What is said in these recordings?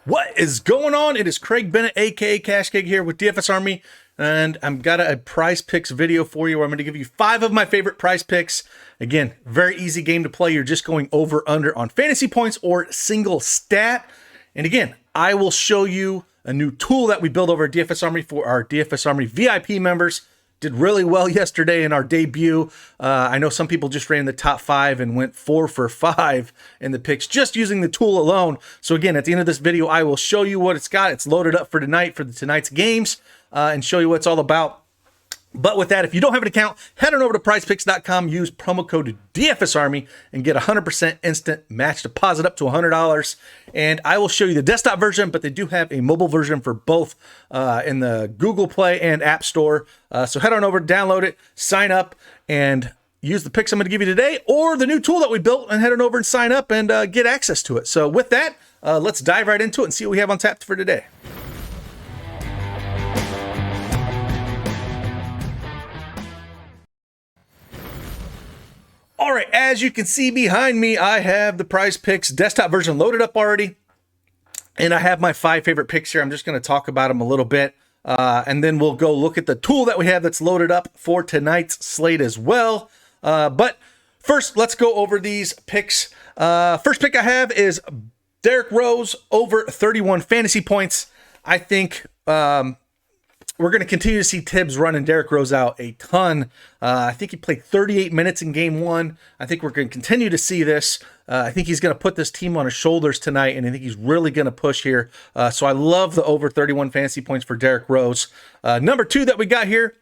What is going on? It is Craig Bennett, aka Cash Cake, here with DFSArmy, and I've got a prize picks video for you where I'm going to give you 5 of my favorite prize picks. Again, very easy game to play. You're just going over under on fantasy points or single stat. And again, I will show you a new tool that we built over at DFSArmy for our DFSArmy VIP members. Did really well yesterday in our debut. I know some people just ran the top 5 and went 4 for 5 in the picks just using the tool alone. So again, at the end of this video, I will show you what it's got. It's loaded up for tonight for tonight's games and show you what it's all about. But with that, if you don't have an account, head on over to Prizepicks.com, use promo code DFSArmy, and get 100% instant match deposit up to $100. And I will show you the desktop version, but they do have a mobile version for both in the Google Play and App Store. So head on over, download it, sign up, and use the picks I'm going to give you today, or the new tool that we built, and head on over and sign up and get access to it. So with that, let's dive right into it and see what we have on tap for today. All right, as you can see behind me, I have the Prizepicks desktop version loaded up already. And I have my 5 favorite picks here. I'm just going to talk about them a little bit. And then we'll go look at the tool that we have that's loaded up for tonight's slate as well. But first, let's go over these picks. First pick I have is Derrick Rose over 31 fantasy points. I think we're going to continue to see Tibbs running Derrick Rose out a ton. I think he played 38 minutes in game 1. I think we're going to continue to see this. I think he's going to put this team on his shoulders tonight, and I think he's really going to push here. So I love the over 31 fantasy points for Derrick Rose. Number 2 that we got here,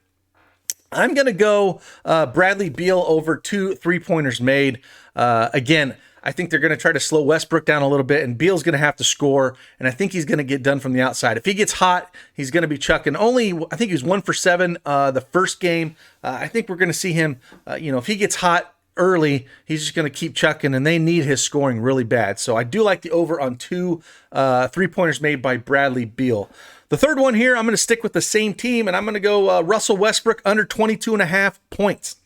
I'm going to go Bradley Beal over 2 3-pointers made. Again, I think they're going to try to slow Westbrook down a little bit, and Beal's going to have to score, and I think he's going to get done from the outside. If he gets hot, he's going to be chucking. I think he was 1 for 7 the first game. I think we're going to see him, if he gets hot early, he's just going to keep chucking, and they need his scoring really bad. So I do like the over on 2 3-pointers made by Bradley Beal. The third one here, I'm going to stick with the same team, and I'm going to go Russell Westbrook under 22.5 points.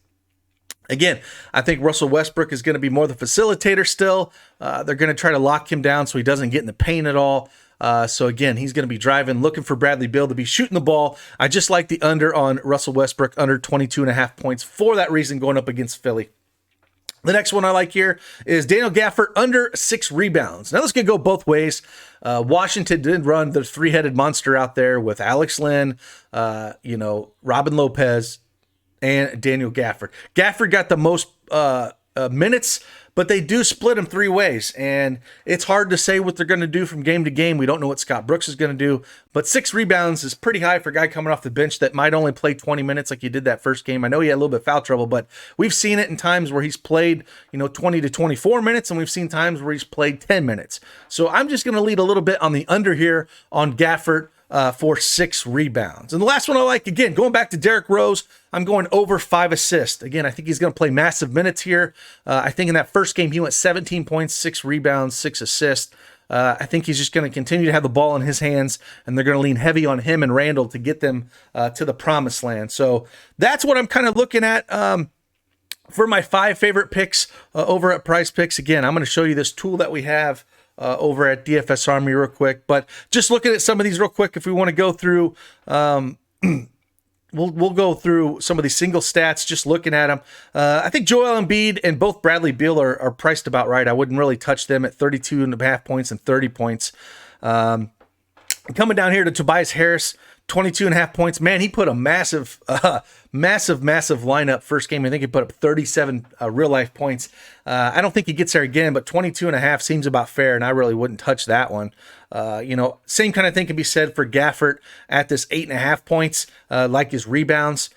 Again, I think Russell Westbrook is going to be more the facilitator still. They're going to try to lock him down so he doesn't get in the paint at all. So again, he's going to be driving, looking for Bradley Beal to be shooting the ball. I just like the under on Russell Westbrook under 22.5 points for that reason going up against Philly. The next one I like here is Daniel Gafford under 6 rebounds. Now this could go both ways. Washington did run the 3-headed monster out there with Alex Len, Robin Lopez, and Daniel Gafford. Gafford got the most minutes, but they do split him 3 ways, and it's hard to say what they're going to do from game to game. We don't know what Scott Brooks is going to do, but 6 rebounds is pretty high for a guy coming off the bench that might only play 20 minutes like he did that first game. I know he had a little bit of foul trouble, but we've seen it in times where he's played 20 to 24 minutes, and we've seen times where he's played 10 minutes. So I'm just going to lead a little bit on the under here on Gafford for 6 rebounds. And the last one I like, again, going back to Derrick Rose, I'm going over 5 assists. Again, I think he's going to play massive minutes here. I think in that first game, he went 17 points, 6 rebounds, 6 assists. I think he's just going to continue to have the ball in his hands, and they're going to lean heavy on him and Randall to get them to the promised land. So that's what I'm kind of looking at for my 5 favorite picks over at Prizepicks. Again, I'm going to show you this tool that we have over at DFSArmy real quick, but just looking at some of these real quick, if we want to go through, we'll go through some of these single stats, just looking at them. I think Joel Embiid and both Bradley Beal are priced about right. I wouldn't really touch them at 32.5 points and 30 points. Coming down here to Tobias Harris, 22.5 points. Man, he put a massive lineup first game. I think he put up 37 real life points. I don't think he gets there again, but 22.5 seems about fair, and I really wouldn't touch that one. Same kind of thing can be said for Gafford at this 8.5 points, like his rebounds.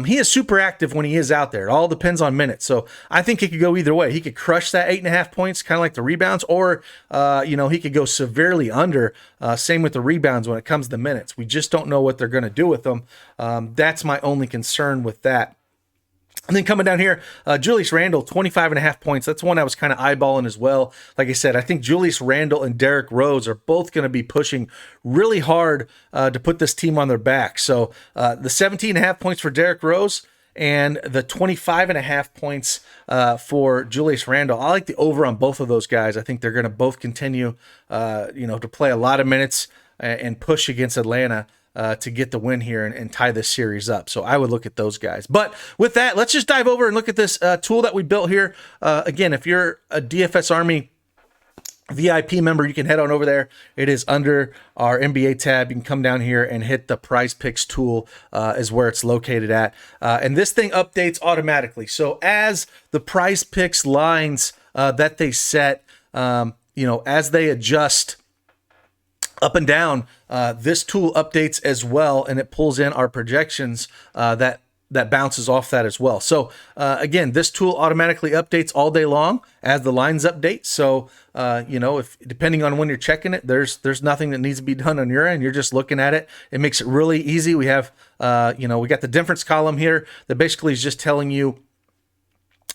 He is super active when he is out there. It all depends on minutes. So I think he could go either way. He could crush that 8.5 points, kind of like the rebounds, or, he could go severely under. Same with the rebounds when it comes to minutes. We just don't know what they're going to do with them. That's my only concern with that. And then coming down here, Julius Randle, 25.5 points. That's one I was kind of eyeballing as well. Like I said, I think Julius Randle and Derrick Rose are both going to be pushing really hard to put this team on their back. So the 17.5 points for Derrick Rose, and the 25.5 points for Julius Randle. I like the over on both of those guys. I think they're going to both continue, to play a lot of minutes and push against Atlanta to get the win here and tie this series up. So I would look at those guys. But with that, let's just dive over and look at this tool that we built here. Again, if you're a DFSArmy VIP member, you can head on over there. It is under our NBA tab. You can come down here and hit the Prizepicks tool is where it's located at. And this thing updates automatically. So as the Prizepicks lines that they set, as they adjust up and down, this tool updates as well, and it pulls in our projections that bounces off that as well. So again, this tool automatically updates all day long as the lines update. So if depending on when you're checking it, there's nothing that needs to be done on your end. You're just looking at it. It makes it really easy. We have we got the difference column here that basically is just telling you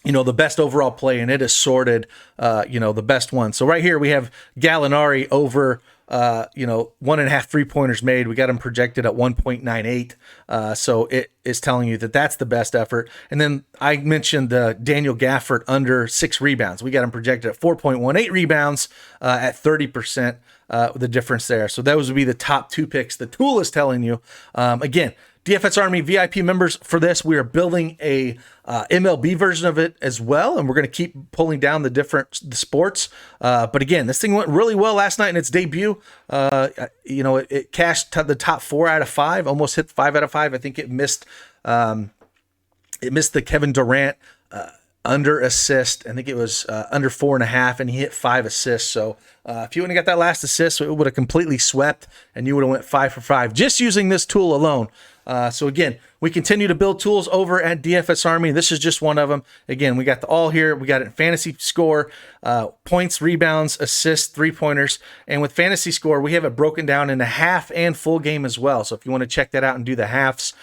the best overall play, and it is sorted the best one. So right here we have Gallinari over 1.5 3-pointers made. We got him projected at 1.98. So it is telling you that that's the best effort. And then I mentioned Daniel Gafford under 6 rebounds. We got him projected at 4.18 rebounds at 30%. The difference there. So those would be the top 2 picks. The tool is telling you, again, DFSArmy VIP members for this, we are building a MLB version of it as well, and we're going to keep pulling down the sports. But again, this thing went really well last night in its debut. It cashed the top 4 out of 5, almost hit 5 out of 5. I think it missed the Kevin Durant under assist. I think it was under 4.5, and he hit 5 assists. So if you wouldn't have got that last assist, it would have completely swept, and you would have went 5 for 5 just using this tool alone. So again, we continue to build tools over at DFSArmy. This is just one of them. Again, we got the all here. We got it in fantasy score, points, rebounds, assists, 3-pointers. And with fantasy score, we have it broken down into half and full game as well. So if you want to check that out and do the halves,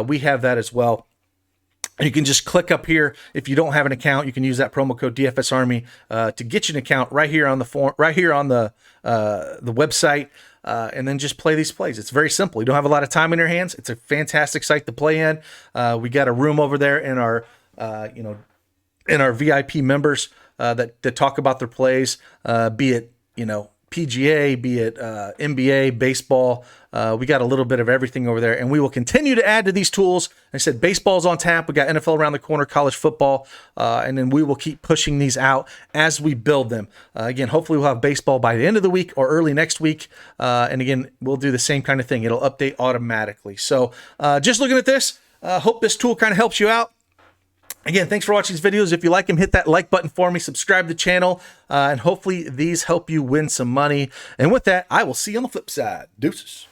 we have that as well. You can just click up here. If you don't have an account, you can use that promo code DFSArmy to get you an account right here on the form, right here on the website. And then just play these plays. It's very simple. You don't have a lot of time in your hands. It's a fantastic site to play in. We got a room over there in our, in our VIP members that talk about their plays, be it, PGA, be it NBA, baseball. We got a little bit of everything over there, and we will continue to add to these tools. I said baseball's on tap. We got NFL around the corner, college football, and then we will keep pushing these out as we build them. Again, hopefully we'll have baseball by the end of the week or early next week. And again, we'll do the same kind of thing. It'll update automatically. So just looking at this, hope this tool kind of helps you out. Again, thanks for watching these videos. If you like them, hit that like button for me, subscribe to the channel, and hopefully these help you win some money. And with that, I will see you on the flip side. Deuces.